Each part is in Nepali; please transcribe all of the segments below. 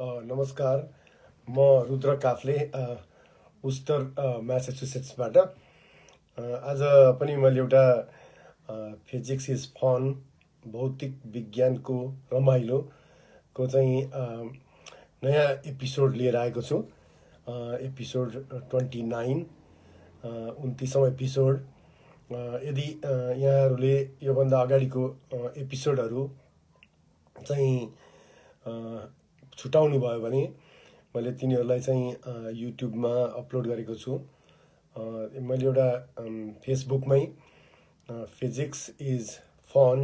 नमस्कार, म रुद्र काफ्ले उस्टर म्यासाचुसेट्सबाट। आज पनि मैले एउटा फिजिक्स इज फन भौतिक विज्ञानको रमाइलोको चाहिँ नयाँ एपिसोड लिएर आएको छु। एपिसोड 29 29औं एपिसोड। यदि यहाँहरूले योभन्दा अगाडिको एपिसोडहरू चाहिँ छुटाउनु भयो भने मैले तिनीहरूलाई चाहिँ युट्युबमा अपलोड गरेको छु। मैले एउटा फेसबुकमै physics is fun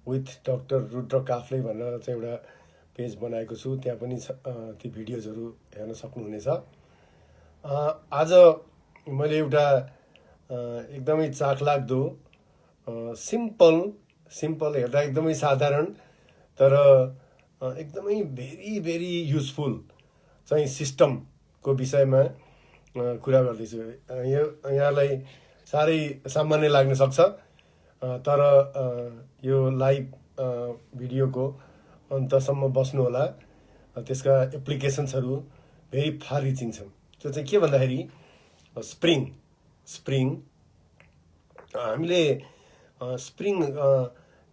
with doctor Rudra Kafle भनेर चाहिँ एउटा पेज बनाएको छु। त्यहाँ पनि ती भिडियोजहरू हेर्न सक्नुहुनेछ। आज मैले एउटा एकदमै चाखलाग्दो सिम्पल हेर्दा एकदमै साधारण तर एकदमै भेरी युजफुल चाहिँ सिस्टमको विषयमा कुरा गर्दैछु। यहाँलाई साह्रै सामान्य लाग्न सक्छ, तर यो लाइभ भिडियोको अन्तसम्म बस्नुहोला। त्यसका एप्लिकेसन्सहरू भेरी फार रिचिङ छन्। त्यो चाहिँ के भन्दाखेरि स्प्रिङ हामीले स्प्रिङ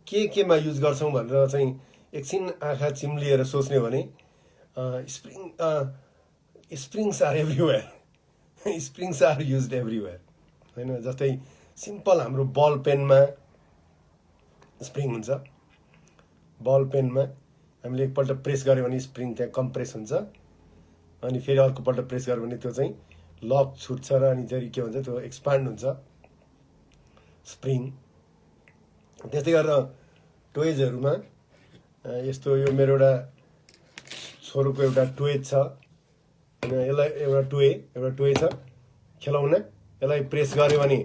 केमा युज गर्छौँ भनेर चाहिँ एकछिन आँखा चिम्लिएर सोच्ने हो भने springs are everywhere. Springs are used everywhere होइन। जस्तै सिम्पल हाम्रो बल पेनमा स्प्रिङ हुन्छ। बल पेनमा हामीले एकपल्ट प्रेस गऱ्यो भने स्प्रिङ त्यहाँ कम्प्रेस हुन्छ, अनि फेरि अर्कोपल्ट प्रेस गऱ्यो भने त्यो चाहिँ लक छुट्छ र अनि चाहिँ के भन्छ त्यो एक्सपान्ड हुन्छ स्प्रिङ। त्यस्तै गरेर टोयजहरूमा यस्तो यो मेरो एउटा छोरोको एउटा टोय छ होइन। यसलाई एउटा टोय छ खेलाउन। यसलाई प्रेस गऱ्यो भने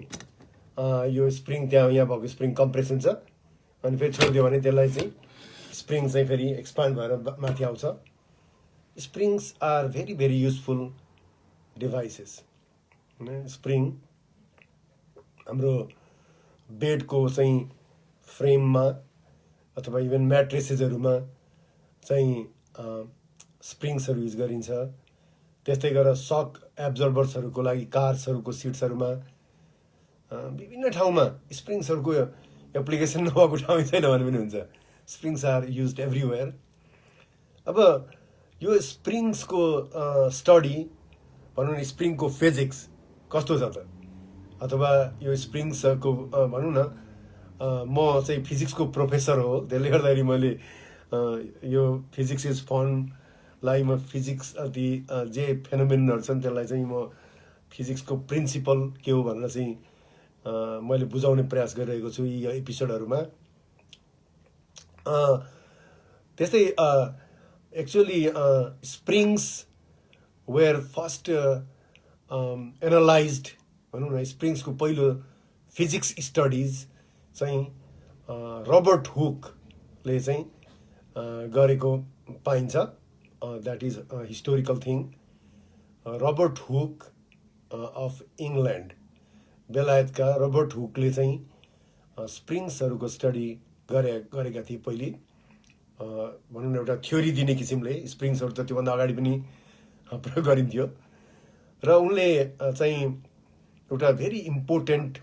यो स्प्रिङ त्यहाँ यहाँ भएको स्प्रिङ कम्प्रेस हुन्छ, अनि फेरि छोडिदियो भने त्यसलाई चाहिँ स्प्रिङ चाहिँ फेरि एक्सपान्ड भएर माथि आउँछ। स्प्रिङ्स आर भेरी युजफुल डिभाइसेस होइन। स्प्रिङ हाम्रो बेडको चाहिँ फ्रेममा अथवा इभन म्याट्रेसेसहरूमा चाहिँ स्प्रिङ्सहरू युज गरिन्छ। त्यस्तै गरेर सक एब्जर्बर्सहरूको लागि कार्सहरूको सिट्सहरूमा विभिन्न ठाउँमा स्प्रिङ्सहरूको एप्लिकेसन नभएको ठाउँ छैन भने पनि हुन्छ। स्प्रिङ्स आर युज्ड एभ्रिवेयर। अब यो स्प्रिङ्सको स्टडी भनौँ न, स्प्रिङको फिजिक्स कस्तो छ त, अथवा यो स्प्रिङ्सको भनौँ न, म चाहिँ फिजिक्सको प्रोफेसर हो। त्यसले गर्दाखेरि मैले यो फिजिक्स इज फनलाई म फिजिक्स ती जे फेनोमेनहरू छन् त्यसलाई चाहिँ म फिजिक्सको प्रिन्सिपल के हो भनेर चाहिँ मैले बुझाउने प्रयास गरिरहेको छु यी एपिसोडहरूमा। त्यस्तै एक्चुअली स्प्रिङ्स वेयर फर्स्ट एनालाइज्ड भनौँ न। स्प्रिङ्सको पहिलो फिजिक्स स्टडिज चाहिँ रबर्ट हुकले चाहिँ गरेको पाइन्छ। That is historical thing. Robert hook of England, बेलायतका रबर्ट हुकले चाहिँ स्प्रिङ्सहरूको स्टडी गरेका थिए पहिले। भनौँ न एउटा थ्योरी दिने किसिमले। स्प्रिङ्सहरू त त्योभन्दा अगाडि पनि प्रयोग गरिन्थ्यो र उनले चाहिँ एउटा भेरी इम्पोर्टेन्ट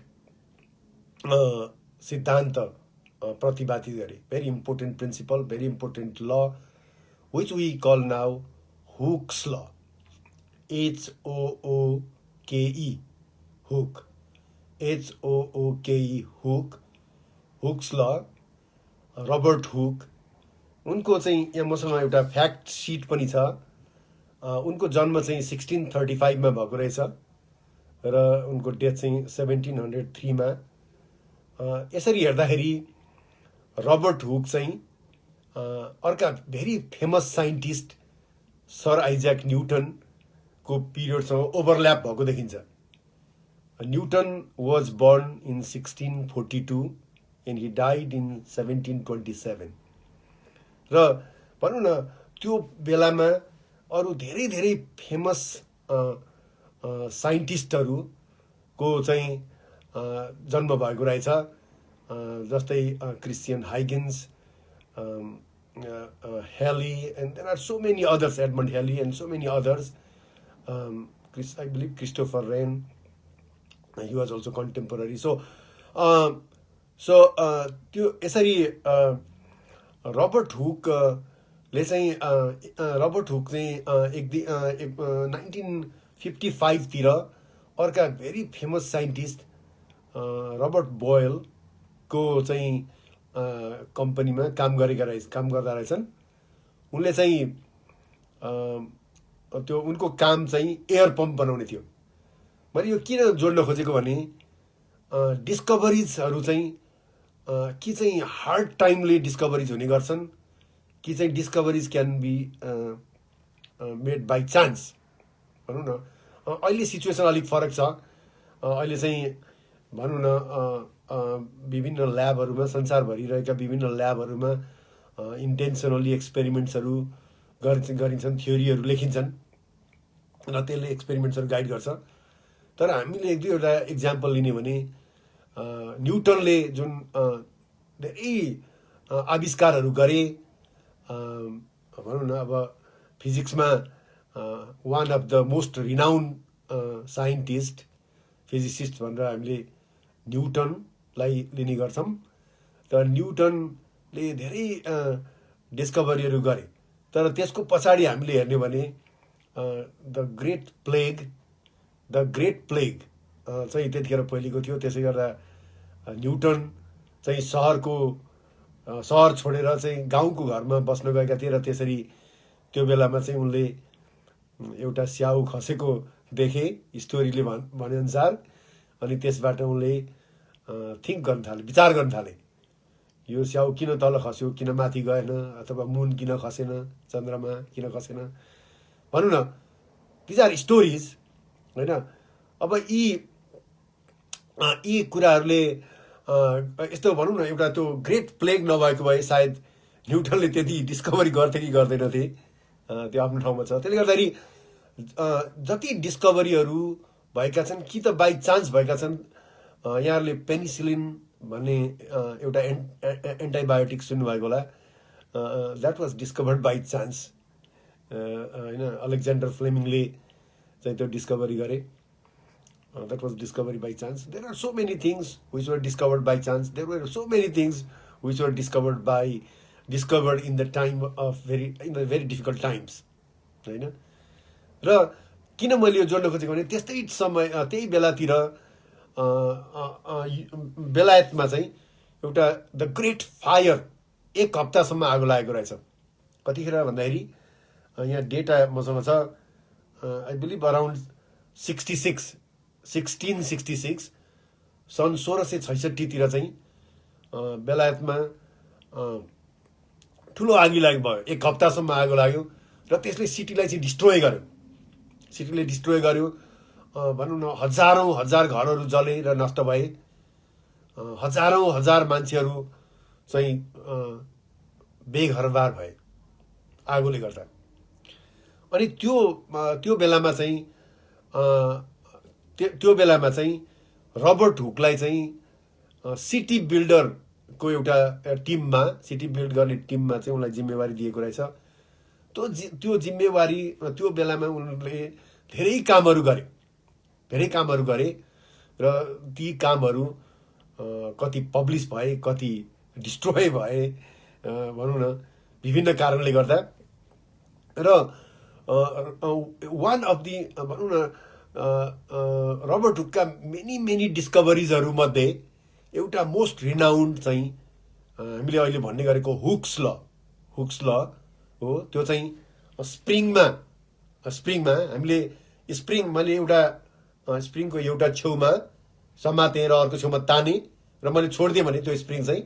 सिद्धान्त प्रतिपादित गरे। Very important principle, very important law, which we call now Hooke's law. HOOKE Hooke, HOOKE Hooke, Hooke's law. Robert Hooke, उनको चाहिँ यहाँ मसँग एउटा फ्याक्ट सिट पनि छ। उनको जन्म चाहिँ 1635 भएको रहेछ र उनको डेथ चाहिँ 1703 यसरी हेर्दाखेरि रबर्ट हुक चाहिँ अर्का very famous scientist sir Isaac न्युटनको पिरियडसँग ओभरल्याप भएको देखिन्छ। Newton was born in 1642 and he died in 1727। र भनौँ न त्यो बेलामा अरू धेरै फेमस साइन्टिस्टहरूको चाहिँ जन्म भएको रहेछ। जस्तै Christian हाइगेन्स, Halley, and there are so many others, Edmund Halley and so many others. I believe Christopher Wren, he was also contemporary. So त्यो यसरी रबर्ट हुकले चाहिँ रबर्ट हुक चाहिँ 1955तिर अर्का भेरी फेमस साइन्टिस्ट रबर्ट बोयलको चाहिँ कम्पनीमा काम गर्दा रहेछन्। उनले चाहिँ त्यो उनको काम चाहिँ एयर पम्प बनाउने थियो। मैले यो किन जोड्न खोजेको भने डिस्कभरिजहरू चाहिँ कि चाहिँ हार्ड टाइमले डिस्कभरिज हुने गर्छन्, कि चाहिँ discoveries can be made by chance भनौँ न। अहिले सिचुएसन अलिक फरक छ। अहिले चाहिँ भनौँ न विभिन्न ल्याबहरूमा, संसारभरि रहेका विभिन्न ल्याबहरूमा इन्टेन्सनली एक्सपेरिमेन्ट्सहरू गरिन्छन्, थ्योरीहरू लेखिन्छन् र त्यसले एक्सपेरिमेन्ट्सहरू गाइड गर्छ। तर हामीले एक दुईवटा इक्जाम्पल लिने भने न्युटनले जुन धेरै आविष्कारहरू गरे, भनौँ न अब फिजिक्समा one of the most renowned scientist, physicist भनेर हामीले न्युटनलाई लिने गर्छौँ। तर न्युटनले धेरै डिस्कभरीहरू गरे। तर त्यसको पछाडि हामीले हेर्ने भने द ग्रेट प्लेग चाहिँ त्यतिखेर फैलिएको थियो। त्यसै गर्दा न्युटन चाहिँ सहर छोडेर चाहिँ गाउँको घरमा बस्न गएका थिए र त्यसरी त्यो बेलामा चाहिँ उनले एउटा स्याउ खसेको देखे स्टोरीले भनेअनुसार। अनि त्यसबाट उनले थिङ्क गर्न थाले, विचार गर्न थाले, यो स्याउ किन तल खस्यो, किन माथि गएन, अथवा मुन किन खसेन, चन्द्रमा किन खसेन, भनौँ न। दिज आर स्टोरिज होइन। अब यी कुराहरूले यस्तो भनौँ न, एउटा त्यो ग्रेट प्लेग नभएको भए सायद न्युटनले त्यति डिस्कभरी गर्थे कि गर्दैनथे, त्यो आफ्नो ठाउँमा छ। त्यसले गर्दाखेरि जति डिस्कभरीहरू भएका छन् कि त बाई चान्स भएका छन्। यहाँहरूले पेनिसिलिन भन्ने एउटा एन्टिबायोटिक सुन्नुभएको होला, that was discovered by chance होइन। अलेक्जेन्डर फ्लेमिङले चाहिँ त्यो डिस्कभरी गरे, that was discovery by chance. There are so many things which were discovered by chance, there were so many things which were discovered in the time of in the very difficult times होइन। र किन मैले यो जोड्न खोजेको भने त्यस्तै समय त्यही बेलातिर बेलायतमा चाहिँ एउटा द ग्रेट फायर 1 हप्तासम्म आगो लागेको रहेछ। कतिखेर भन्दाखेरि यहाँ डेटा मसँग छ, आई बिलिभ अराउन्ड 1666 सन् 1666तिर चाहिँ बेलायतमा ठुलो आगी भयो। 1 हप्तासम्म आगो लाग्यो र त्यसले सिटीलाई चाहिँ डिस्ट्रोय गर्यो। भनौँ न हजार घरहरू जले र नष्ट भए, हजार मान्छेहरू चाहिँ बेघरबार भए आगोले गर्दा। अनि त्यो बेलामा चाहिँ रबर्ट हुकलाई चाहिँ सिटी बिल्डरको एउटा टिममा, सिटी बिल्ड गर्ने टिममा चाहिँ उनलाई जिम्मेवारी दिएको रहेछ। त्यो जिम्मेवारी त्यो बेलामा उनले धेरै कामहरू गरे र ती कामहरू कति पब्लिस भए, कति डिस्ट्रोय भए, भनौँ न विभिन्न कारणले गर्दा। र वान अफ दि भनौँ न रबर्ट हुकका मेनी डिस्कभरिजहरूमध्ये एउटा मोस्ट रिनाउन्ड चाहिँ हामीले अहिले भन्ने गरेको हुक्स ल हो। त्यो चाहिँ स्प्रिङमा हामीले मैले एउटा स्प्रिङको एउटा छेउमा समातेर अर्को छेउमा ताने र मैले छोडिदिएँ भने त्यो स्प्रिङ चाहिँ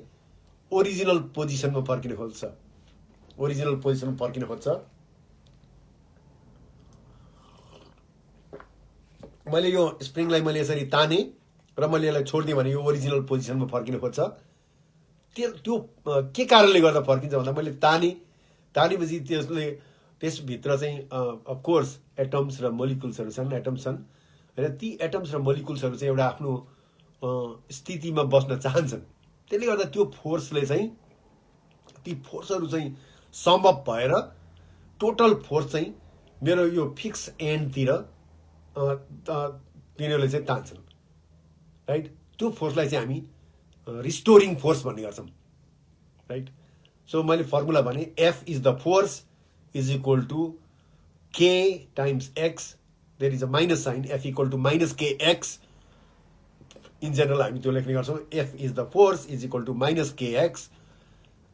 ओरिजिनल पोजिसनमा फर्किन खोज्छ। मैले यो स्प्रिङलाई मैले यसरी ताने र मैले यसलाई छोडिदिएँ भने यो ओरिजिनल पोजिसनमा फर्किन खोज्छ। त्यो के कारणले गर्दा फर्किन्छ भन्दा मैले तानेपछि त्यसभित्र चाहिँ अफकोर्स एटम्स र मोलिकुल्सहरू छन्, र ती एटम्स र मोलिकुल्सहरू चाहिँ एउटा आफ्नो स्थितिमा बस्न चाहन्छन्। त्यसले गर्दा त्यो फोर्सले चाहिँ ती फोर्सहरू चाहिँ सम अप भएर टोटल फोर्स चाहिँ मेरो यो फिक्स एन्डतिर तिनीहरूले चाहिँ तान्छन्, राइट। त्यो फोर्सलाई चाहिँ हामी रिस्टोरिङ फोर्स भन्ने गर्छौँ, राइट। सो मैले फर्मुला भने F is the force is equal to K times X, there is a minus sign, F equal to minus K X. In general हामी त्यो लेख्ने गर्छौँ, F is the force is equal to minus K X.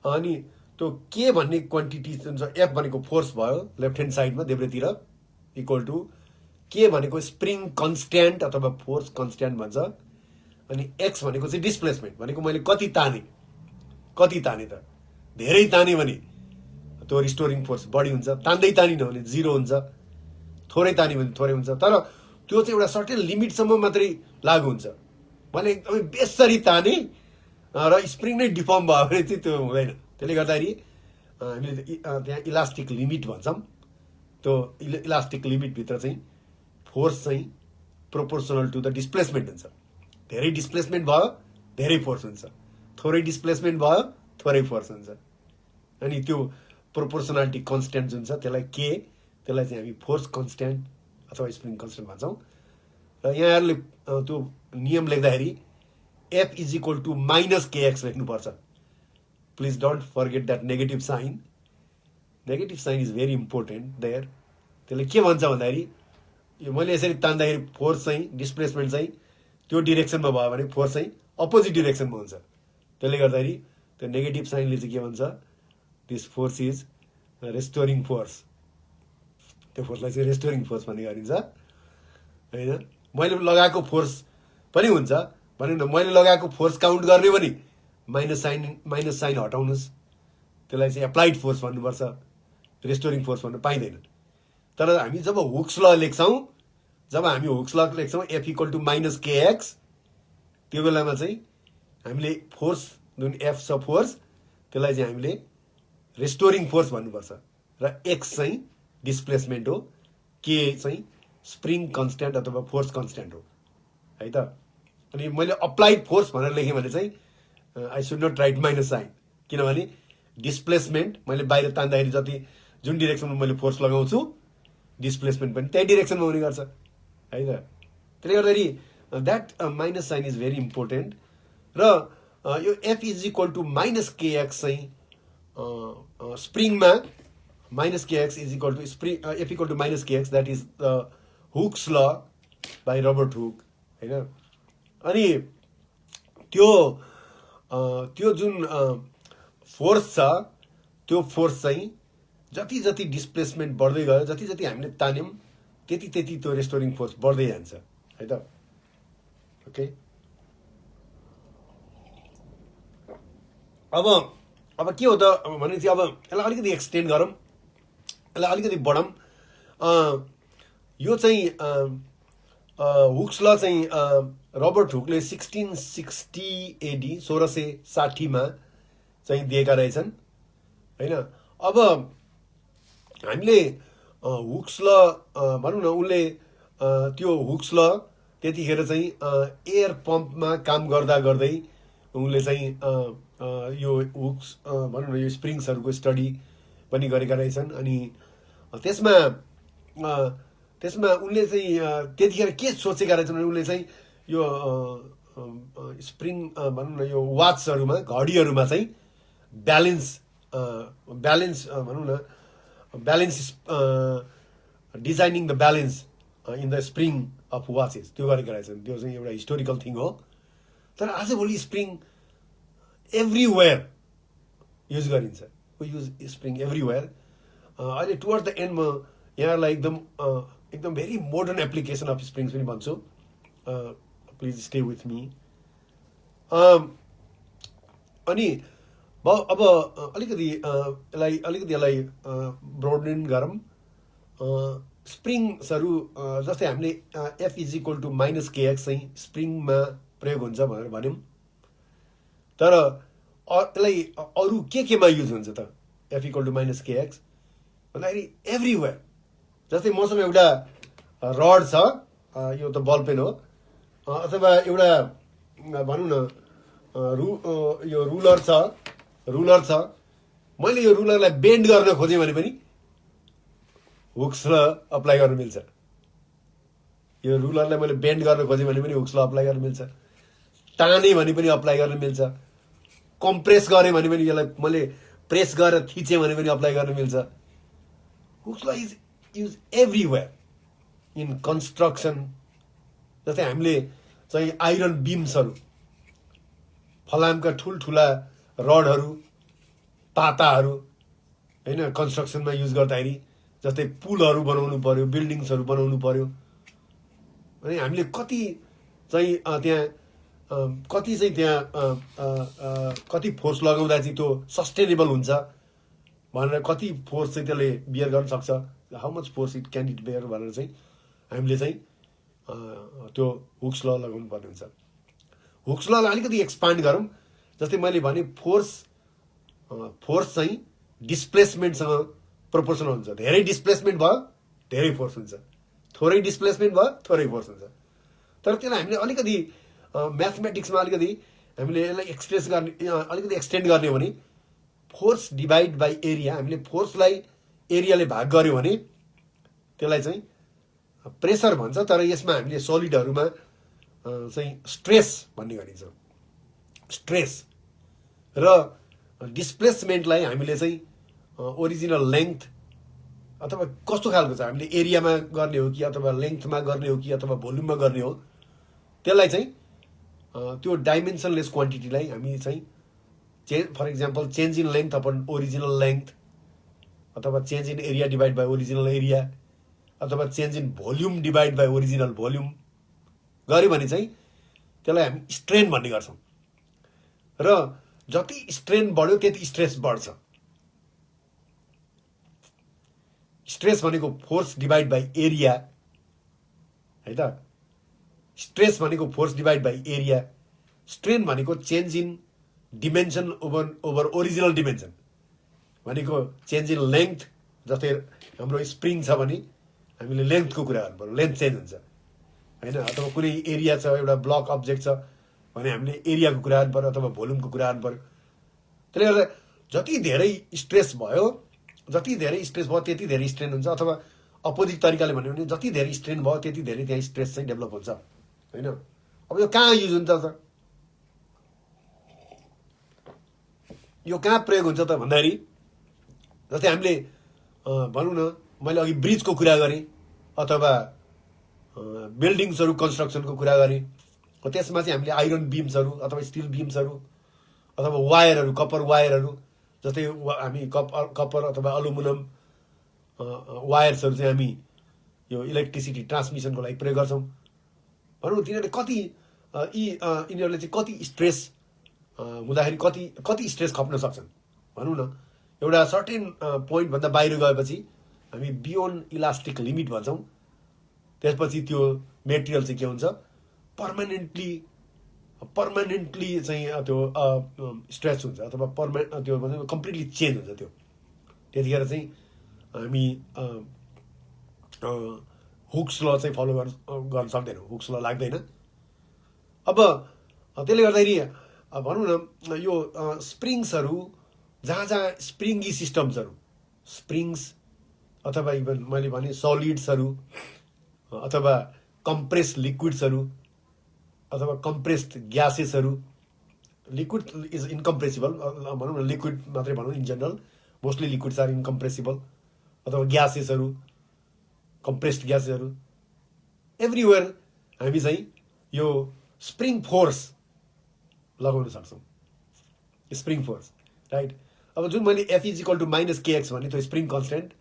अनि त्यो के भन्ने क्वान्टिटी जुन छ, एफ भनेको फोर्स भयो लेफ्ट ह्यान्ड साइडमा देब्रेतिर, इक्वल टु के भनेको स्प्रिङ कन्स्ट्यान्ट अथवा फोर्स कन्स्ट्यान्ट भन्छ, अनि एक्स भनेको चाहिँ डिस्प्लेसमेन्ट, भनेको मैले कति ताने त। धेरै ताने भने त्यो रिस्टोरिङ फोर्स बढी हुन्छ, तान्दै तानिन भने जिरो हुन्छ, थोरै तान्यो भने थोरै हुन्छ। तर त्यो चाहिँ एउटा सर्टेन लिमिटसम्म मात्रै लागु हुन्छ। मैले एकदमै बेसरी ताने र स्प्रिङ नै डिफर्म भयो भने चाहिँ त्यो हुँदैन। त्यसले गर्दाखेरि हामीले त्यहाँ इलास्टिक लिमिट भन्छौँ। त्यो इलास्टिक लिमिटभित्र चाहिँ फोर्स चाहिँ प्रोपोर्सनल टु द डिस्प्लेसमेन्ट हुन्छ। धेरै डिस्प्लेसमेन्ट भयो धेरै फोर्स हुन्छ, थोरै डिस्प्लेसमेन्ट भयो थोरै फोर्स हुन्छ। अनि त्यो प्रोपोर्सनालिटी कन्स्ट्यान्ट जुन छ त्यसलाई के, त्यसलाई चाहिँ हामी फोर्स कन्स्ट्यान्ट अथवा स्प्रिङ कन्स्ट्यान्ट भन्छौँ। र यहाँहरूले त्यो नियम लेख्दाखेरि F is equal to minus K X लेख्नुपर्छ। Please don't forget that negative sign. Negative sign is very important there. त्यसले के भन्छ भन्दाखेरि यो मैले यसरी तान्दाखेरि फोर्स चाहिँ डिस्प्लेसमेन्ट चाहिँ त्यो डिरेक्सनमा भयो भने फोर्स चाहिँ अपोजिट डिरेक्सनमा हुन्छ। त्यसले गर्दाखेरि त्यो नेगेटिभ साइनले चाहिँ के भन्छ, दिस फोर्स इज रेस्टोरिङ फोर्स। त्यो फोर्सलाई चाहिँ रेस्टोरिङ फोर्स भन्ने गरिन्छ, होइन। मैले लगाएको फोर्स पनि हुन्छ भने न, मैले लगाएको फोर्स काउन्ट गर्ने भने माइनस साइन हटाउनुहोस्, त्यसलाई चाहिँ एप्लाइड फोर्स भन्नुपर्छ, रेस्टोरिङ फोर्स भन्नु पाइँदैन। तर हामी जब हुक्स ल लेख्छौँ, F equal to minus K x, त्यो बेलामा चाहिँ हामीले फोर्स जुन एफ छ फोर्स, त्यसलाई चाहिँ हामीले रेस्टोरिङ फोर्स भन्नुपर्छ। र एक्स चाहिँ डिस्प्लेसमेन्ट हो, के चाहिँ स्प्रिङ कन्स्ट्यान्ट अथवा फोर्स कन्स्ट्यान्ट हो, है त। अनि मैले अप्लाइड फोर्स भनेर लेखेँ भने चाहिँ I should not write minus sign, किनभने डिस्प्लेसमेन्ट मैले बाहिर तान्दाखेरि जति जुन डिरेक्सनमा मैले फोर्स लगाउँछु डिस्प्लेसमेन्ट पनि त्यही डिरेक्सनमा हुने गर्छ, है त। त्यसले गर्दाखेरि that minus sign is very important. र यो F is equal to minus K X चाहिँ स्प्रिङमा minus K X is equal to F equal to minus K X, that is the Hooke's law by Robert Hooke, होइन। अनि त्यो जुन फोर्स छ, त्यो फोर्स चाहिँ जति जति डिस्प्लेसमेन्ट बढ्दै गयो, जति जति हामीले तान्यौँ त्यति त्यति त्यो रेस्टोरिङ फोर्स बढ्दै जान्छ, है त। ओके, अब के हो त भनेपछि अब यसलाई अलिकति एक्सटेन्ड गरौँ, यसलाई अलिकति बढाउँ। यो चाहिँ हुक्स ल चाहिँ रबर्ट हुकले 1660 AD 1660मा चाहिँ दिएका रहेछन्, होइन। अब हामीले हुक्स ल भनौँ न, उनले त्यो हुक्स ल त्यतिखेर चाहिँ एयर पम्पमा काम गर्दा गर्दै उनले चाहिँ यो हुक्स भनौँ न यो स्प्रिङ्सहरूको स्टडी पनि गरेका रहेछन्। अनि त्यसमा उनले चाहिँ त्यतिखेर के सोचेका रहेछन् भने उनले चाहिँ यो स्प्रिङ भनौँ न यो वाचहरूमा, घडीहरूमा चाहिँ ब्यालेन्स भनौँ न balance designing the balance in the spring of watches, त्यो गरेका रहेछन्। त्यो चाहिँ एउटा हिस्टोरिकल थिङ हो। तर आजभोलि स्प्रिङ एभ्रिवेयर युज गरिन्छ, वी युज स्प्रिङ एभ्रिवेयर। अहिले टुवर्ड द एन्डमा यहाँलाई एकदम भेरी मोडर्न एप्लिकेसन अफ स्प्रिङ्स पनि भन्छु, प्लिज स्टे विथ मी। अनि अब अलिकति यसलाई ब्रोडन गरौँ। स्प्रिङ्सहरू जस्तै हामीले F is equal to minus K X चाहिँ स्प्रिङमा प्रयोग हुन्छ भनेर भन्यौँ। तर यसलाई अरू केमा युज हुन्छ त F equal to minus K x भन्दाखेरि एभ्रिवेयर। जस्तै मसँग एउटा रड छ, यो त बल पेन हो, अथवा एउटा भनौँ न यो रुलर छ, मैले यो रुलरलाई बेन्ड गर्न खोजेँ भने पनि हुक्स ल अप्लाई गर्न मिल्छ। यो रुलरलाई मैले बेन्ड गर्न खोजेँ भने पनि हुक्स ल अप्लाई गर्न मिल्छ। ताने भने पनि अप्लाई गर्न मिल्छ। कम्प्रेस गरेँ भने पनि, यसलाई मैले प्रेस गरेर थिचेँ भने पनि अप्लाई गर्न मिल्छ। हुक्स ल is use everywhere in construction. जस्तै हामीले चाहिँ आइरन बिम्सहरू, फलामका ठुल्ठुला रडहरू, पाताहरू होइन कन्स्ट्रक्सनमा युज गर्दाखेरि, जस्तै पुलहरू बनाउनु पर्यो, बिल्डिङ्सहरू बनाउनु पर्यो, अनि हामीले कति चाहिँ कति फोर्स लगाउँदा चाहिँ त्यो सस्टेनेबल हुन्छ भनेर, कति फोर्स चाहिँ त्यसले बियर गर्न सक्छ, how much force it can it bear भनेर चाहिँ हामीले चाहिँ त्यो हुक्स ल लगाउनु पर्ने हुन्छ। हुक्स ललाई अलिकति एक्सपान्ड गरौँ। जस्तै मैले भने फोर्स चाहिँ डिस्प्लेसमेन्टसँग प्रोपोर्सनल हुन्छ। धेरै डिस्प्लेसमेन्ट भयो धेरै फोर्स हुन्छ, थोरै डिस्प्लेसमेन्ट भयो थोरै फोर्स हुन्छ। तर त्यसलाई हामीले अलिकति म्याथमेटिक्समा अलिकति हामीले यसलाई एक्सप्रेस गर्ने, अलिकति एक्सटेन्ड गर्ने हो भने फोर्स डिभाइड बाई एरिया, हामीले फोर्सलाई एरियाले भाग गऱ्यो भने त्यसलाई चाहिँ प्रेसर भन्छ। तर यसमा हामीले सलिडहरूमा चाहिँ स्ट्रेस भन्ने गरिन्छ। स्ट्रेस र डिस्प्लेसमेन्टलाई हामीले चाहिँ ओरिजिनल लेन्थ अथवा कस्तो खालको छ, हामीले एरियामा गर्ने हो कि अथवा लेन्थमा गर्ने हो कि अथवा भोल्युममा गर्ने हो, त्यसलाई चाहिँ त्यो डाइमेन्सनलेस क्वान्टिटीलाई हामी चाहिँ for example change in length upon original length, अथवा change in area divide by original area, अथवा change in volume divide by original volume गऱ्यो भने चाहिँ त्यसलाई हामी स्ट्रेन भन्ने गर्छौँ। र जति स्ट्रेन बढ्यो त्यति स्ट्रेस बढ्छ। स्ट्रेस भनेको फोर्स डिभाइड बाई एरिया है त। स्ट्रेस भनेको force divide by area. Strain भनेको change in dimension over original dimension, भनेको चेन्ज इन लेन्थ। जस्तै हाम्रो स्प्रिङ छ भने हामीले लेन्थको कुरा गर्नु पर्यो, लेन्थ चेन्ज हुन्छ होइन। अथवा कुनै एरिया छ, एउटा ब्लक अब्जेक्ट छ भने हामीले एरियाको कुरा गर्नु पर्यो अथवा भोल्युमको कुरा गर्नु पर्यो। त्यसले गर्दा जति धेरै स्ट्रेस भयो त्यति धेरै स्ट्रेन हुन्छ। अथवा अपोजिट तरिकाले भन्यो भने जति धेरै स्ट्रेन भयो त्यति धेरै त्यहाँ स्ट्रेस चाहिँ डेभलप हुन्छ होइन। अब यो कहाँ युज हुन्छ त, यो कहाँ प्रयोग हुन्छ त भन्दाखेरि, जस्तै हामीले भनौँ न, मैले अघि ब्रिजको कुरा गरेँ अथवा बिल्डिङ्सहरू कन्स्ट्रक्सनको कुरा गरेँ। त्यसमा चाहिँ हामीले आइरन बिम्सहरू अथवा स्टिल बिम्सहरू अथवा वायरहरू, कपर वायरहरू, जस्तै हामी कपर अथवा एलुमिनियम वायर्सहरू चाहिँ हामी यो इलेक्ट्रिसिटी ट्रान्समिसनको लागि प्रयोग गर्छौँ। भनौँ तिनीहरूले कति यिनीहरूले चाहिँ कति स्ट्रेस हुँदाखेरि कति स्ट्रेस खप्न सक्छन् भनौँ न। एउटा सर्टेन पोइन्टभन्दा बाहिर गएपछि हामी बियोन्ड इलास्टिक लिमिट भन्छौँ। त्यसपछि त्यो मेटेरियल चाहिँ के हुन्छ, पर्मानेन्टली चाहिँ त्यो स्ट्रेच हुन्छ अथवा त्यो भन्छ कम्प्लिटली चेन्ज हुन्छ। त्यो त्यतिखेर चाहिँ हामी हुक्स ल चाहिँ फलो गर्न सक्दैनौँ, हुक्स ल लाग्दैन। अब त्यसले गर्दाखेरि भनौँ न, यो स्प्रिङ्सहरू जहाँ स्प्रिङ्गी सिस्टम्सहरू, स्प्रिङ्स अथवा इभन मैले भने सलिड्सहरू अथवा कम्प्रेस्ड लिक्विड्सहरू अथवा कम्प्रेस्ड ग्यासेसहरू। लिक्विड इज इन्कम्प्रेसिबल भनौँ न, लिक्विड मात्रै भनौँ in general, mostly liquids are incompressible. अथवा ग्यासेसहरू, कम्प्रेस्ड ग्यासेसहरू, एभ्रिवेयर हामी चाहिँ यो स्प्रिङ फोर्स लगाउन सक्छौँ, स्प्रिङ फोर्स राइट। अब जुन मैले F = -kx भने त्यो spring constant,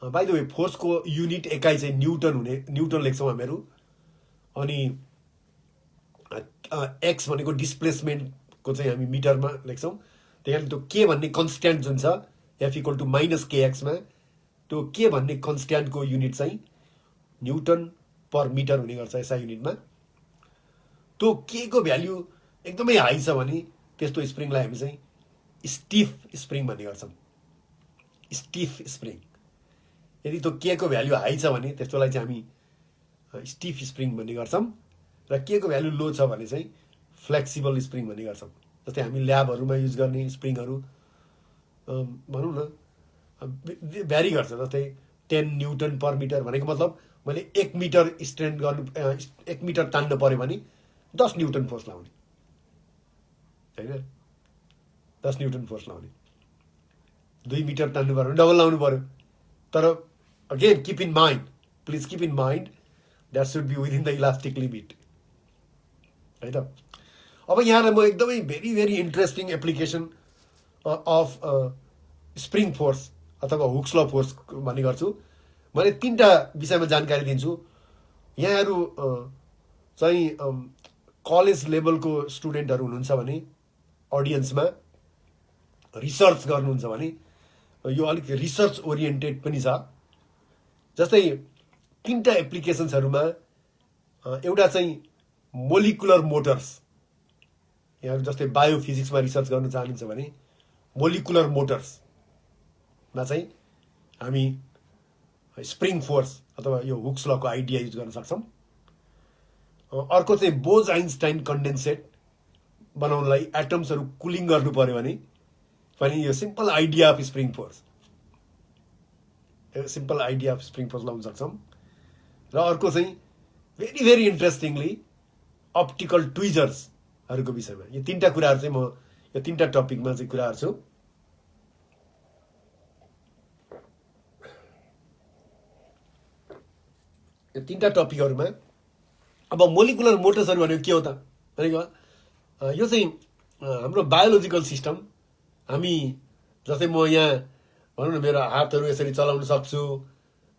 by the way फोर्सको युनिट एकाइ चाहिँ न्युटन लेख्छौँ हामीहरू। अनि एक्स भनेको डिस्प्लेसमेन्टको चाहिँ हामी मिटरमा लेख्छौँ। त्यही कारण त्यो के भन्ने कन्सट्यान्ट जुन छ F = -kx मा, त्यो के भन्ने कन्सट्यान्टको युनिट चाहिँ न्युटन पर मिटर हुने गर्छ एसआई युनिटमा। त्यो के को भ्याल्यु एकदमै हाई छ भने त्यस्तो स्प्रिङलाई हामी चाहिँ स्टिफ स्प्रिङ भन्ने गर्छौँ, स्टिफ स्प्रिङ। यदि त्यो के को भ्याल्यु हाई छ भने त्यस्तोलाई चाहिँ हामी स्टिफ स्प्रिङ भन्ने गर्छौँ। र के को भ्याल्यु लो छ भने चाहिँ फ्लेक्सिबल स्प्रिङ भन्ने गर्छौँ। जस्तै हामी ल्याबहरूमा युज गर्ने स्प्रिङहरू भनौँ न भ्यारी गर्छ। जस्तै 10 न्युटन पर मिटर भनेको मतलब मैले 1 मिटर स्ट्रेन्थ गर्नु 1 मिटर तान्नु पऱ्यो भने 10 न्युटन फोर्स लाउने होइन, 10 न्युटन फोर्स लाउने। 2 मिटर तान्नु पऱ्यो भने डबल लाउनु पऱ्यो। तर again keep in mind, please keep in mind that should be within the elastic limit है त। अब यहाँलाई म एकदमै very very interesting application of spring force अथवा हुक्स ल फोर्स भन्ने गर्छु। मैले 3टा विषयमा जानकारी दिन्छु। यहाँहरू चाहिँ कलेज लेभलको स्टुडेन्टहरू हुनुहुन्छ भने अडियन्समा रिसर्च गर्नुहुन्छ भने यो अलिक रिसर्च ओरिएन्टेड पनि छ। जस्तै 3टा एप्लिकेसन्सहरूमा एउटा चाहिँ मोलिकुलर मोटर्स, यहाँहरू जस्तै बायोफिजिक्समा रिसर्च गर्न चाहनुहुन्छ भने मोलिकुलर मोटर्समा चाहिँ हामी स्प्रिङ फोर्स अथवा यो हुक्स लको आइडिया युज गर्न सक्छौँ। अर्को चाहिँ बोज आइन्स्टाइन कन्डेन्सेट बनाउनलाई एटम्सहरू कुलिङ गर्नु पर्यो भने पनि यो simple idea of spring force, simple idea of spring force लाउन सक्छौँ। र अर्को चाहिँ भेरी भेरी इन्ट्रेस्टिङली अप्टिकल ट्विजर्सहरूको विषयमा। यो 3टा कुराहरू चाहिँ म यो 3टा टपिकमा चाहिँ कुराहरू छु। यो 3टा टपिकहरूमा अब मोलिकुलर मोटर्सहरू भनेको के हो त भनेको यो चाहिँ हाम्रो बायोलोजिकल सिस्टम। हामी जस्तै म यहाँ भनौँ न मेरो हातहरू यसरी चलाउन सक्छु,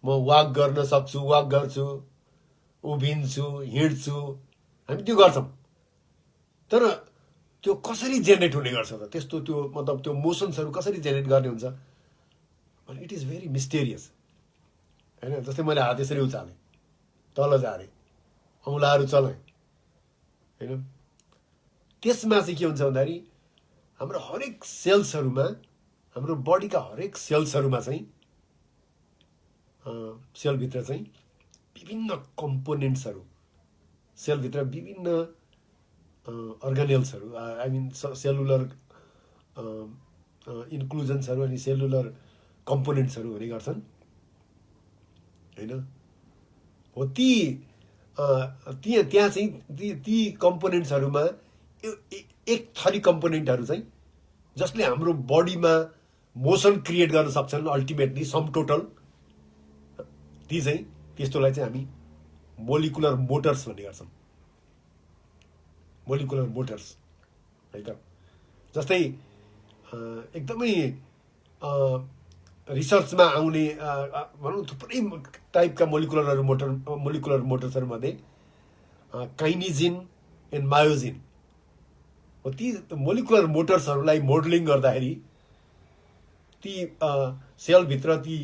म वाक गर्न सक्छु, वाक गर्छु, उभिन्छु, हिँड्छु, हामी त्यो गर्छौँ। तर त्यो कसरी जेनेरेट हुने गर्छ त, त्यस्तो त्यो मतलब त्यो मोसन्सहरू कसरी जेनेरेट गर्ने हुन्छ भने इट इज भेरी मिस्टेरियस होइन। जस्तै मैले हात यसरी उचालेँ, तल झारेँ, औँलाहरू चलाएँ होइन, त्यसमा चाहिँ के हुन्छ भन्दाखेरि हाम्रो हरेक सेल्सहरूमा, हाम्रो बडीका हरेक सेल्सहरूमा चाहिँ सेलभित्र चाहिँ विभिन्न कम्पोनेन्ट्सहरू, सेलभित्र विभिन्न अर्गानेल्सहरू, आई मिन सेलुलर इन्क्लुजन्सहरू अनि सेलुलर कम्पोनेन्ट्सहरू हुने गर्छन् होइन। हो त्यहाँ चाहिँ ती कम्पोनेन्ट्सहरूमा एक थरी कम्पोनेन्टहरू चाहिँ जसले हाम्रो बडीमा मोसन क्रिएट गर्न सक्छन् अल्टिमेटली सम टोटल, ती चाहिँ त्यस्तोलाई चाहिँ हामी मोलिकुलर मोटर्स भन्ने गर्छौँ। मोलिकुलर मोटर्स है त। जस्तै एकदमै रिसर्चमा आउने भनौँ थुप्रै टाइपका मोलिकुलर मोटर्सहरूमध्ये काइनिजिन एन्ड मायोजिन हो। ती मोलिकुलर मोटर्सहरूलाई मोडलिङ गर्दाखेरि ती सेलभित्र ती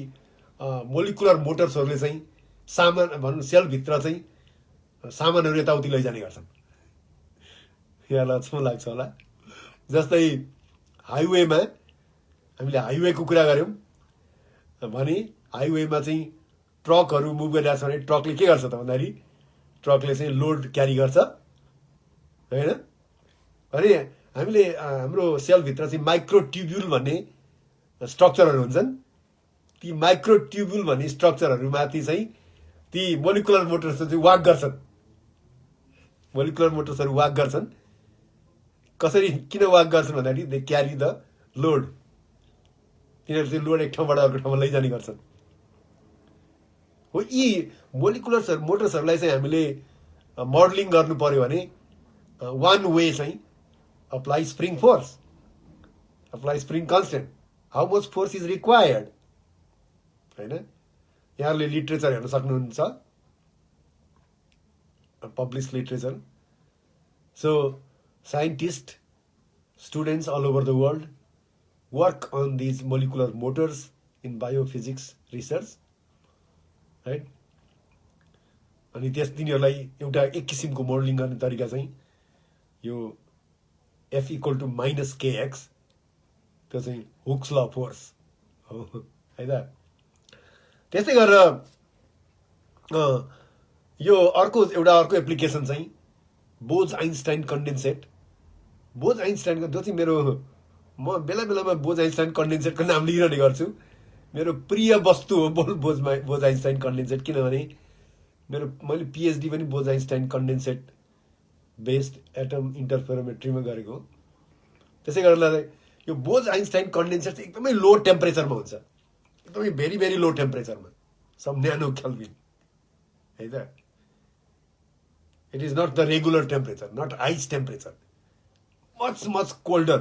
मोलिकुलर मोटर्सहरूले चाहिँ सामान भनौँ सेलभित्र चाहिँ सामानहरू यताउति लैजाने गर्छन्। यहाँलाई अचम्म लाग्छ होला। जस्तै हाइवेमा हामीले हाइवेको कुरा गऱ्यौँ भने हाइवेमा चाहिँ ट्रकहरू मुभ गरिरहेको छ भने ट्रकले के गर्छ त भन्दाखेरि ट्रकले चाहिँ लोड क्यारी गर्छ होइन। अनि हामीले हाम्रो सेलभित्र चाहिँ माइक्रोट्युब्युल भन्ने स्ट्रक्चरहरू हुन्छन्। ती माइक्रोट्युब्युल भन्ने स्ट्रक्चरहरूमाथि चाहिँ ती मोलिकुलर मोटर्स चाहिँ वाक गर्छन्। मोलिकुलर मोटर्सहरू वाक गर्छन्। कसरी किन वाक गर्छन् भन्दाखेरि दे क्यारी द लोड। तिनीहरू चाहिँ लोड एक ठाउँबाट अर्को ठाउँमा लैजाने गर्छन्। हो यी मोलिकुलर मोटर्सहरूलाई चाहिँ हामीले मोडलिङ गर्नु पर्यो भने वान वे चाहिँ apply spring force, apply spring constant, how much force is required होइन। यहाँहरूले लिट्रेचर हेर्न सक्नुहुन्छ, publish literature. So scientist students all over the world work on these molecular motors in biophysics research right। अनि तिनीहरूलाई एउटा एक किसिमको मोडलिङ गर्ने तरिका चाहिँ यो F = -kx, त्यो चाहिँ हुक्स ल फोर्स हो है त। त्यस्तै गरेर यो अर्को एप्लिकेसन चाहिँ बोज आइन्स्टाइन कन्डेन्सेट। बोज आइन्स्टाइनको जो चाहिँ म बेला बेलामा बोज आइन्स्टाइन कन्डेन्सेटको नाम लिइरहने गर्छु। मेरो प्रिय वस्तु हो बोज आइन्स्टाइन कन्डेन्सेट, किनभने मैले पिएचडी पनि बोज आइन्स्टाइन कन्डेन्सेट बेस्ड एटम इन्टरफेरोमेट्रीमा गरेको। त्यसै गर्दा यो बोज आइन्स्टाइन कन्डेन्सेट चाहिँ एकदमै लो टेम्परेचरमा हुन्छ, एकदमै भेरी भेरी लो टेम्परेचरमा, सम न्यानो केल्भिन है त। It is not the regular temperature, not ice temperature, much colder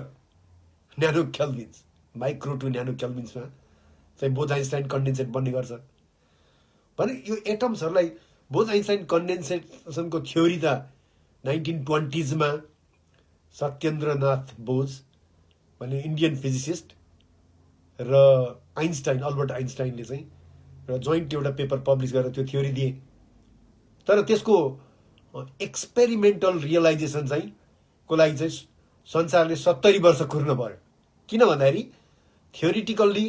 nano kelvins, micro to न्यानो केल्भिन्समा चाहिँ बोज आइन्स्टाइन कन्डेन्सेट बन्ने गर्छ। भने यो एटम्सहरूलाई बोज आइन्स्टाइन कन्डेन्सेसनको थ्योरी त 1920s मा सत्येन्द्रनाथ बोज भन्ने इन्डियन फिजिसिस्ट र आइन्स्टाइन, अल्बर्ट आइन्स्टाइनले चाहिँ एउटा जोइन्ट एउटा पेपर पब्लिस गरेर त्यो थ्योरी दिए। तर त्यसको एक्सपेरिमेन्टल रियलाइजेसन चाहिँ को लागि चाहिँ संसारले 70 वर्ष कुर्नु पर्यो। किन भन्दाखेरि थ्योरिटिकल्ली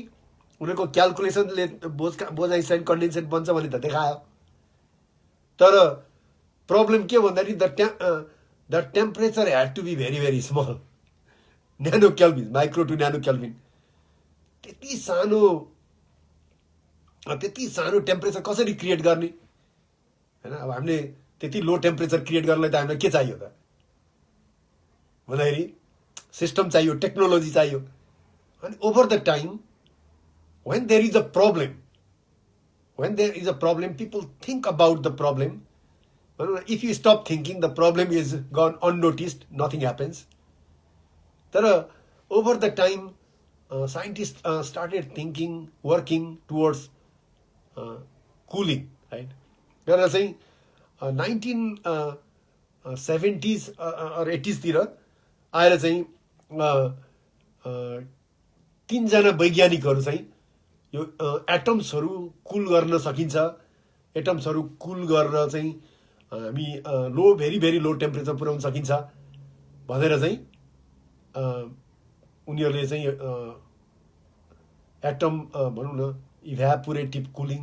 उनीहरूको क्यालकुलेसनले बोज आइन्स्टाइन कन्डेन्सेट बन्छ भने त देखायो, तर प्रब्लम के भन्दाखेरि the temperature had to be very very small, nano kelvin, micro to nano kelvin. त्यति सानो टेम्परेचर कसरी क्रिएट गर्ने हैन। अब हामीले त्यति लो टेम्परेचर क्रिएट गर्नलाई त हामीलाई के चाहियो त भन्दाखेरि सिस्टम चाहियो, टेक्नोलोजी चाहियो। अनि over the time when there is a problem, people think about the problem. If you stop thinking, the problem is gone unnoticed, nothing happens. But over the time, scientists started thinking, working towards cooling, right? They are saying 1970s or 80s तिर आएर चाहिँ 3 जना वैज्ञानिकहरू चाहिँ यो एटम्सहरू कुल गर्न सकिन्छ, एटम्सहरू कुल गरेर चाहिँ हामी लो भेरी भेरी लो टेम्परेचर पुर्याउन सकिन्छ भनेर चाहिँ उनीहरूले चाहिँ एटम भनौँ न इभ्यापोरेटिभ कुलिङ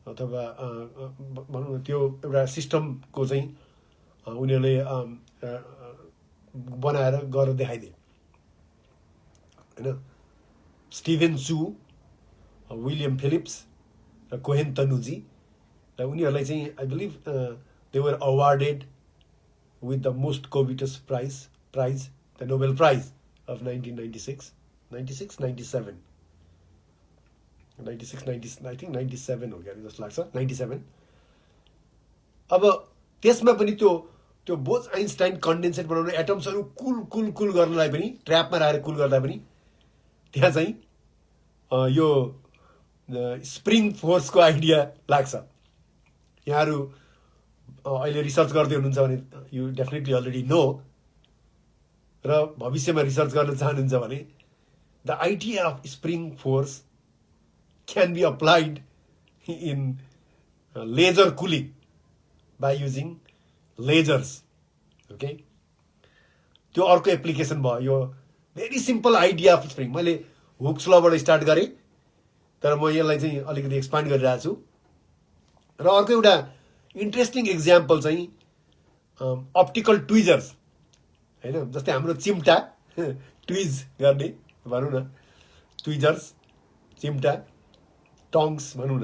अथवा भनौँ न त्यो एउटा सिस्टमको चाहिँ उनीहरूले बनाएर गरेर देखाइदिए हैन। स्टिभेन चू, विलियम फिलिप्स र कोहेन तनुजी र उनीहरूलाई चाहिँ I believe they were awarded with the most coveted prize the Nobel prize of 1996, 97 I think 97 हो क्या जस्तो लाग्छ, 97। अब त्यसमा पनि त्यो बोज आइन्स्टाइन कन्डेन्सेट बनाउने एटम्सहरू कुल गर्नलाई पनि ट्र्यापमा राखेर कुल गर्दा पनि त्यहाँ चाहिँ यो स्प्रिङ फोर्सको आइडिया लाग्छ। यहाँहरू अहिले रिसर्च गर्दै हुनुहुन्छ भने यु डेफिनेटली अलरेडी नो, र भविष्यमा रिसर्च गर्न चाहनुहुन्छ भने the idea of spring force can be applied in laser cooling by using lasers. Okay, त्यो अर्को एप्लिकेसन भयो। यो very simple idea of spring मैले हुक्स लबाट स्टार्ट गरेँ, तर म यसलाई चाहिँ अलिकति एक्सपान्ड गरिरहेको छु। र अर्को एउटा इन्ट्रेस्टिङ इक्जाम्पल चाहिँ अप्टिकल ट्विजर्स हैन, जस्तै हाम्रो चिम्टा ट्विज गर्ने भनौँ न, ट्विजर्स, चिम्टा, टङ्स भनौँ न।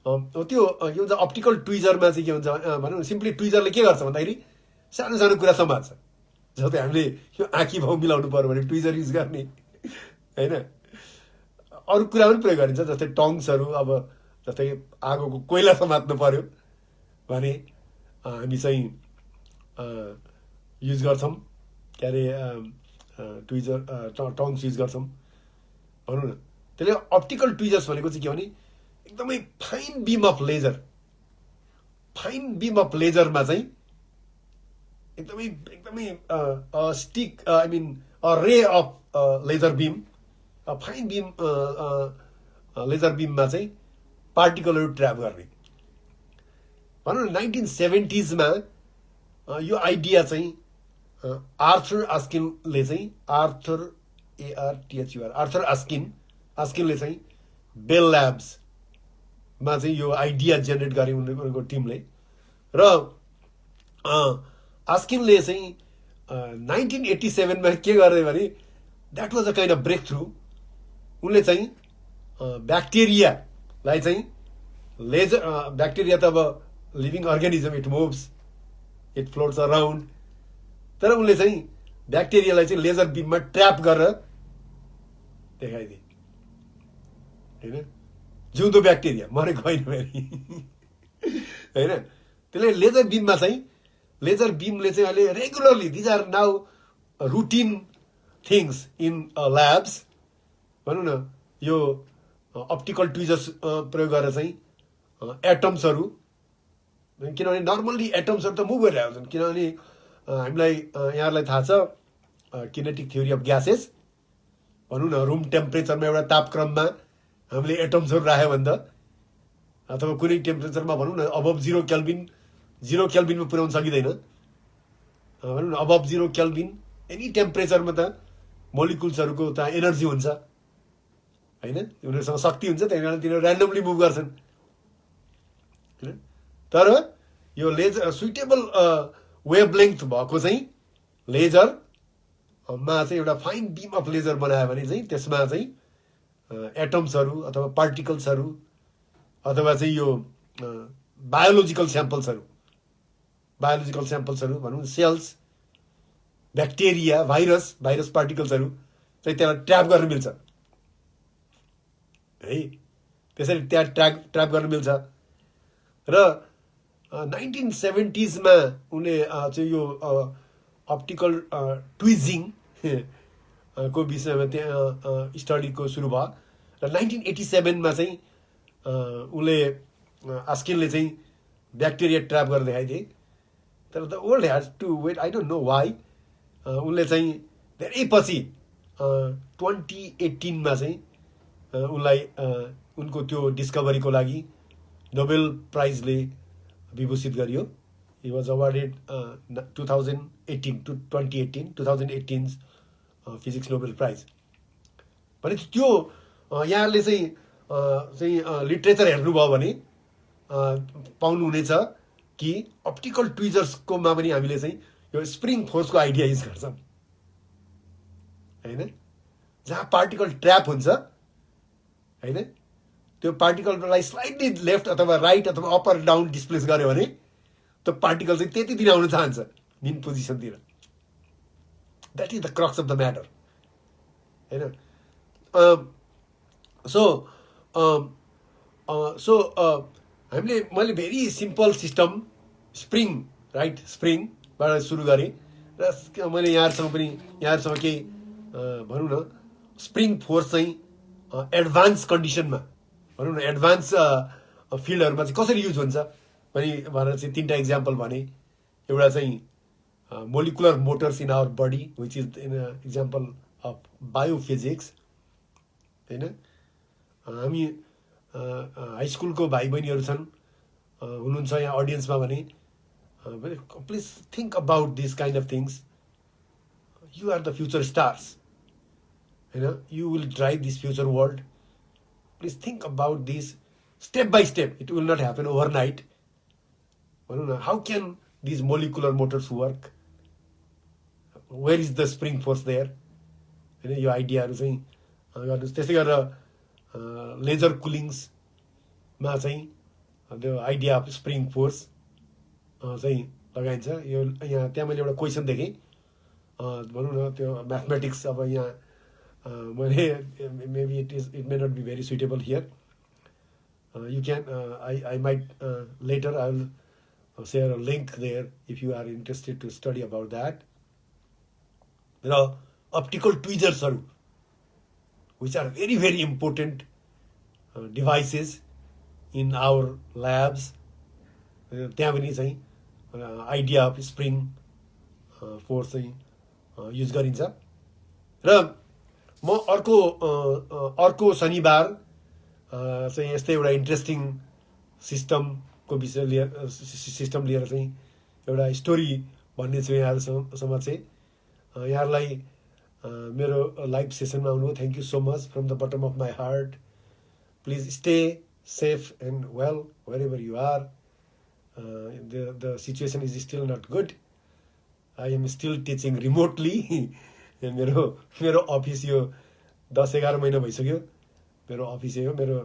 त्यो के भन्छ अप्टिकल ट्विजरमा चाहिँ के हुन्छ भनौँ न, सिम्पली ट्विजरले के गर्छ भन्दाखेरि सानो सानो कुरा सम्हाल्छ। जस्तै हामीले यो आँखी भाउ मिलाउनु पर्यो भने ट्विजर युज गर्ने हैन। अरू कुरा पनि प्रयोग गरिन्छ, जस्तै टङ्सहरू, अब जस्तै आगोको कोइला समात्नु पर्यो भने हामी चाहिँ युज गर्छौँ, के अरे ट्विजर टङ्स युज गर्छौँ भनौँ न। त्यसले अप्टिकल ट्विजर्स भनेको चाहिँ के भने एकदमै फाइन बिम अफ लेजरमा चाहिँ एकदमै stick I mean ray of laser beam, fine beam laser बिममा चाहिँ पार्टिकलहरू ट्र्याप गर्ने भनौँ न। 1970s मा यो आइडिया चाहिँ आर्थर आस्किनले चाहिँ आर्थर आस्किनले चाहिँ बेल ल्याब्समा चाहिँ यो आइडिया जेनेरेट गरे उनीहरूको टिमले। र आस्किनले चाहिँ 1987 मा के गरे भने that was a kind of breakthrough. उनले चाहिँ ब्याक्टेरियालाई चाहिँ लेजर, ब्याक्टेरिया त अब living organism, it moves, it floats around, तर उनले चाहिँ ब्याक्टेरियालाई चाहिँ लेजर बिममा ट्र्याप गरेर देखाइदिए होइन, जिउँदो ब्याक्टेरिया, मरेको होइन फेरि होइन। त्यसले लेजर बिममा चाहिँ, लेजर बिमले चाहिँ अहिले regularly, these are now routine things in labs भनौँ न, यो अप्टिकल ट्विजर्स प्रयोग गरेर चाहिँ एटम्सहरू, किनभने नर्मल्ली एटम्सहरू त मुभ गरिरहेको हुन्छन्, किनभने हामीलाई यहाँहरूलाई थाहा छ किनेटिक थ्योरी अफ ग्यासेस, भनौँ न रुम टेम्परेचरमा एउटा तापक्रममा हामीले एटम्सहरू राख्यो भने त, अथवा कुनै टेम्परेचरमा भनौँ न अबभ 0 केल्भिन, 0 केल्भिनमा पुर्याउन सकिँदैन, भनौँ न अबभ 0 केल्भिन एनी टेम्परेचरमा त मोलिकुल्सहरूको त एनर्जी हुन्छ होइन, उनीहरूसँग शक्ति हुन्छ, त्यही कारण तिनीहरू ऱ्यान्डमली मुभ गर्छन् होइन। तर यो लेजर सुइटेबल वेभलेन्थ भएको चाहिँ लेजरमा चाहिँ एउटा फाइन बिम अफ लेजर बनायो भने चाहिँ त्यसमा चाहिँ एटम्सहरू अथवा पार्टिकल्सहरू अथवा चाहिँ यो बायोलोजिकल स्याम्पल्सहरू भनौँ सेल्स, ब्याक्टेरिया, भाइरस पार्टिकल्सहरू चाहिँ त्यसलाई ट्र्याप गर्न मिल्छ है, त्यसरी त्यहाँ ट्र्याप गर्न मिल्छ। र 1970s उनले चाहिँ यो अप्टिकल ट्विजिङ को विषयमा त्यहाँ स्टडीको सुरु भयो र 1987 चाहिँ उनले आस्किनले चाहिँ ब्याक्टेरिया ट्र्याप गरेर देखाइदिए। तर the world has to wait, I don't know why. उनले चाहिँ धेरै पछि 2018 चाहिँ उनलाई उनको त्यो डिस्कभरीको लागि नोबेल प्राइजले विभूषित गरियो। He was awarded 2018 physics Nobel prize. भने त्यो यहाँले चाहिँ लिट्रेचर हेर्नुभयो भने पाउनुहुनेछ कि अप्टिकल ट्विजर्सकोमा पनि हामीले चाहिँ यो स्प्रिङ फोर्सको आइडिया युज गर्छौँ होइन, जहाँ पार्टिकल ट्र्याप हुन्छ होइन, त्यो पार्टिकललाई स्लाइडली लेफ्ट अथवा राइट अथवा अप र डाउन डिस्प्लेस गर्यो भने त्यो पार्टिकल चाहिँ त्यति दिन आउन चाहन्छ मेन पोजिसनतिर। That is the crux of the matter होइन। मैले very simple system spring, right, स्प्रिङबाट सुरु गरेँ र मैले यहाँहरूसँग केही भनौँ न स्प्रिङ फोर्स चाहिँ एडभान्स कन्डिसनमा भनौँ न एडभान्स फिल्डहरूमा चाहिँ कसरी युज हुन्छ भनेर चाहिँ 3टा इक्जाम्पल भने। एउटा चाहिँ molecular motors in our body which is in example of biophysics होइन। हामी हाई स्कुलको भाइ बहिनीहरू छन् हुनुहुन्छ यहाँ अडियन्समा भने please think about this kind of things. You are the future stars होइन, you will drive this future world. Please think about this step by step, it will not happen overnight. भनौँ न how can these molecular motors work, where is the spring force there होइन, यो आइडियाहरू चाहिँ गर्नुहोस्। त्यस्तै गरेर लेजर कुलिङ्समा चाहिँ त्यो आइडिया अफ स्प्रिङ फोर्स चाहिँ लगाइन्छ। यो यहाँ त्यहाँ मैले एउटा क्वेसन देखेँ भनौँ न त्यो म्याथमेटिक्स, अब यहाँ मैले maybe it may not be very suitable here, you can I might later I will share a link there if you are interested to study about that. There are optical tweezers which are very very important devices in our labs. त्यहाँ पनि चाहिँ आइडिया अफ स्प्रिङ फोर्स चाहिँ युज गरिन्छ। र म अर्को शनिबार चाहिँ यस्तै एउटा इन्ट्रेस्टिङ सिस्टमको विषय लिएर चाहिँ एउटा स्टोरी भन्ने छु यहाँहरूसम्म चाहिँ। यहाँहरूलाई मेरो लाइभ सेसनमा आउनु thank you so much from the bottom of my heart. Please stay safe and well wherever you are. the situation is still not good. I am still teaching remotely मेरो मेरो अफिस यो 10-11 महिना भइसक्यो मेरो अफिसै हो। मेरो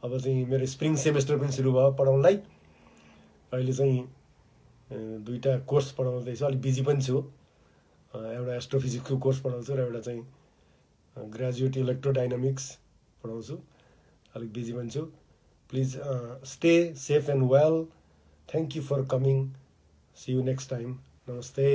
अब चाहिँ मेरो स्प्रिङ सेमेस्टर पनि सुरु भयो पढाउनलाई। अहिले चाहिँ 2टा कोर्स पढाउँदैछु, अलिक बिजी पनि छु। एउटा एस्ट्रोफिजिक्सको कोर्स पढाउँछु र एउटा चाहिँ ग्रेजुएट इलेक्ट्रोडाइनामिक्स पढाउँछु, अलिक बिजी पनि छु। Please stay safe and well. Thank you for coming. See you next time. नमस्ते।